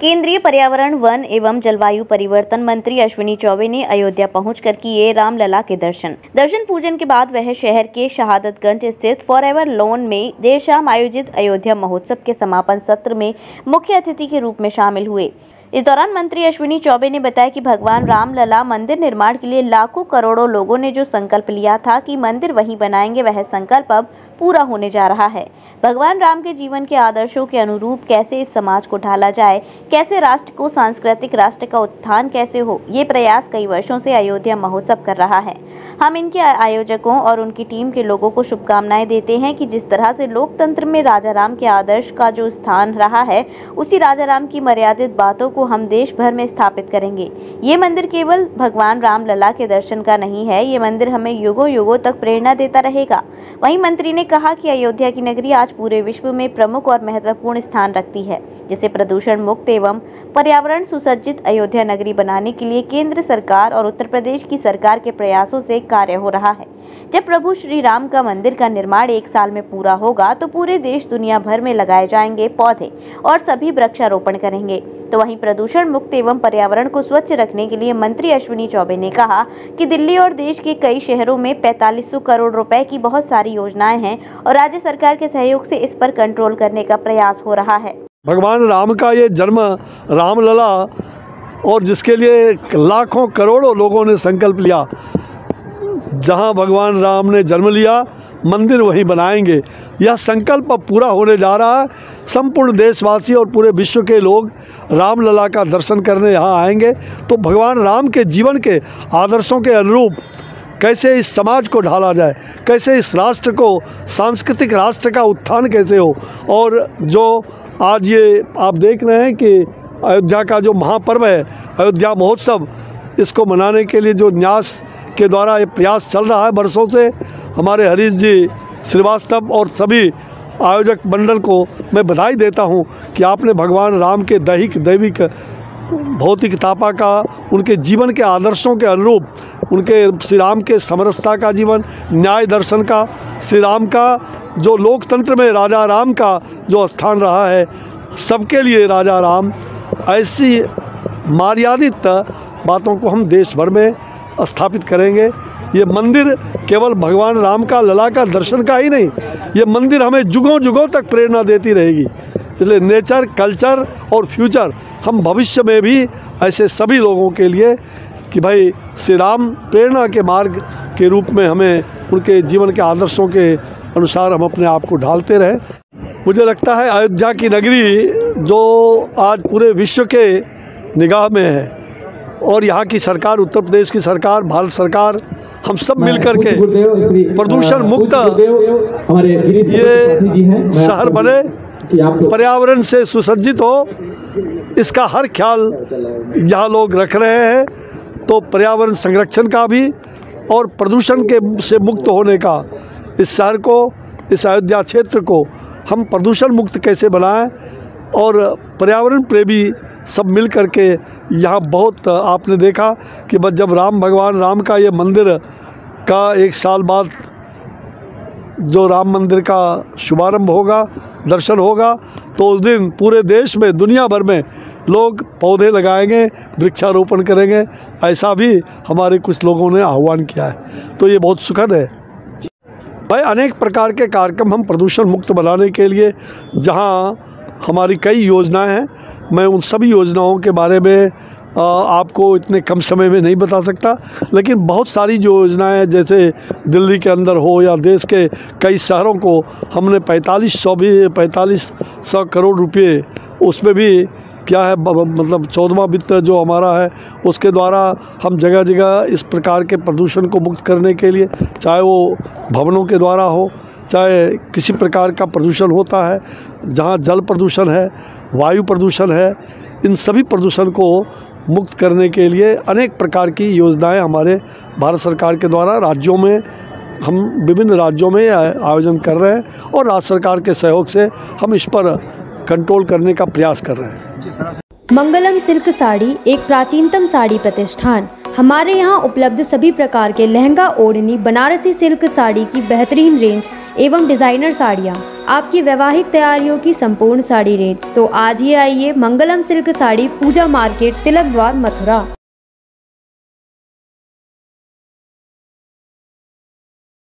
केंद्रीय पर्यावरण, वन एवं जलवायु परिवर्तन मंत्री अश्विनी चौबे ने अयोध्या पहुंचकर किए रामलला के दर्शन पूजन के बाद वह शहर के शहादतगंज स्थित फॉरएवर लॉन में देर शाम आयोजित अयोध्या महोत्सव के समापन सत्र में मुख्य अतिथि के रूप में शामिल हुए। इस दौरान मंत्री अश्विनी चौबे ने बताया कि भगवान रामलला मंदिर निर्माण के लिए लाखों करोड़ों लोगों ने जो संकल्प लिया था कि मंदिर वहीं बनाएंगे, वह संकल्प अब पूरा होने जा रहा है। भगवान राम के जीवन के आदर्शों के अनुरूप कैसे इस समाज को ढाला जाए, कैसे राष्ट्र को सांस्कृतिक राष्ट्र का उत्थान कैसे हो, ये प्रयास कई वर्षों से अयोध्या महोत्सव कर रहा है। हम इनके आयोजकों और उनकी टीम के लोगों को शुभकामनाएं देते हैं कि जिस तरह से लोकतंत्र में राजा राम के आदर्श का जो स्थान रहा है, उसी राजा राम की मर्यादित बातों को हम देश भर में स्थापित करेंगे। ये मंदिर केवल भगवान रामलला के दर्शन का नहीं है, ये मंदिर हमें युगों युगों तक प्रेरणा देता रहेगा। वहीं मंत्री ने कहा कि अयोध्या की नगरी आज पूरे विश्व में प्रमुख और महत्वपूर्ण स्थान रखती है, जिसे प्रदूषण मुक्त एवं पर्यावरण सुसज्जित अयोध्या नगरी बनाने के लिए केंद्र सरकार और उत्तर प्रदेश की सरकार के प्रयासों से कार्य हो रहा है। जब प्रभु श्री राम का मंदिर का निर्माण 1 साल में पूरा होगा तो पूरे देश दुनिया भर में लगाए जाएंगे पौधे और सभी वृक्षारोपण करेंगे। तो वहीं प्रदूषण मुक्त एवं पर्यावरण को स्वच्छ रखने के लिए मंत्री अश्विनी चौबे ने कहा कि दिल्ली और देश के कई शहरों में 4500 करोड़ रुपए की बहुत सारी योजनाएं हैं और राज्य सरकार के सहयोग से इस पर कंट्रोल करने का प्रयास हो रहा है। भगवान राम का ये जन्म रामलला और जिसके लिए लाखों करोड़ों लोगों ने संकल्प लिया, जहां भगवान राम ने जन्म लिया मंदिर वहीं बनाएंगे, यह संकल्प अब पूरा होने जा रहा है। संपूर्ण देशवासी और पूरे विश्व के लोग रामलला का दर्शन करने यहाँ आएंगे तो भगवान राम के जीवन के आदर्शों के अनुरूप कैसे इस समाज को ढाला जाए, कैसे इस राष्ट्र को सांस्कृतिक राष्ट्र का उत्थान कैसे हो। और जो आज ये आप देख रहे हैं कि अयोध्या का जो महापर्व है अयोध्या महोत्सव, इसको मनाने के लिए जो न्यास के द्वारा ये प्रयास चल रहा है वर्षों से, हमारे हरीश जी श्रीवास्तव और सभी आयोजक मंडल को मैं बधाई देता हूं कि आपने भगवान राम के दैविक भौतिक तापा का, उनके जीवन के आदर्शों के अनुरूप, उनके श्री राम के समरसता का जीवन, न्याय दर्शन का, श्री राम का जो लोकतंत्र में राजा राम का जो स्थान रहा है, सबके लिए राजा राम, ऐसी मर्यादित बातों को हम देश भर में स्थापित करेंगे। ये मंदिर केवल भगवान राम का लला का दर्शन का ही नहीं, ये मंदिर हमें जुगों जुगों तक प्रेरणा देती रहेगी। इसलिए नेचर, कल्चर और फ्यूचर, हम भविष्य में भी ऐसे सभी लोगों के लिए कि भाई श्री राम प्रेरणा के मार्ग के रूप में हमें उनके जीवन के आदर्शों के अनुसार हम अपने आप को ढालते रहें। मुझे लगता है अयोध्या की नगरी जो आज पूरे विश्व के निगाह में है और यहाँ की सरकार, उत्तर प्रदेश की सरकार, भारत सरकार, हम सब मिलकर के प्रदूषण मुक्त ये शहर बने, पर्यावरण से सुसज्जित हो, इसका हर ख्याल यहाँ लोग रख रहे हैं। तो पर्यावरण संरक्षण का भी और प्रदूषण के से मुक्त होने का, इस शहर को, इस अयोध्या क्षेत्र को हम प्रदूषण मुक्त कैसे बनाएं और पर्यावरण प्रेमी सब मिल कर के यहाँ बहुत आपने देखा कि बस जब भगवान राम का ये मंदिर का 1 साल बाद जो राम मंदिर का शुभारंभ होगा, दर्शन होगा, तो उस दिन पूरे देश में, दुनिया भर में लोग पौधे लगाएंगे, वृक्षारोपण करेंगे। ऐसा भी हमारे कुछ लोगों ने आह्वान किया है, तो ये बहुत सुखद है। भाई अनेक प्रकार के कार्यक्रम हम प्रदूषण मुक्त बनाने के लिए, जहाँ हमारी कई योजनाएं हैं, मैं उन सभी योजनाओं के बारे में आपको इतने कम समय में नहीं बता सकता, लेकिन बहुत सारी जो योजनाएं जैसे दिल्ली के अंदर हो या देश के कई शहरों को हमने 4500 करोड़ रुपए, उसमें भी क्या है मतलब 14वां वित्त जो हमारा है उसके द्वारा हम जगह जगह इस प्रकार के प्रदूषण को मुक्त करने के लिए, चाहे वो भवनों के द्वारा हो, चाहे किसी प्रकार का प्रदूषण होता है, जहाँ जल प्रदूषण है, वायु प्रदूषण है, इन सभी प्रदूषण को मुक्त करने के लिए अनेक प्रकार की योजनाएं हमारे भारत सरकार के द्वारा राज्यों में, हम विभिन्न राज्यों में आयोजन कर रहे हैं और राज्य सरकार के सहयोग से हम इस पर कंट्रोल करने का प्रयास कर रहे हैं। मंगलम सिल्क साड़ी एक प्राचीनतम साड़ी प्रतिष्ठान हमारे यहाँ उपलब्ध सभी प्रकार के लहंगा, ओढ़नी, बनारसी सिल्क साड़ी की बेहतरीन रेंज एवं डिज़ाइनर साड़ियाँ, आपकी वैवाहिक तैयारियों की संपूर्ण साड़ी रेंज। तो आज ही आइए मंगलम सिल्क साड़ी, पूजा मार्केट, तिलक द्वार, मथुरा।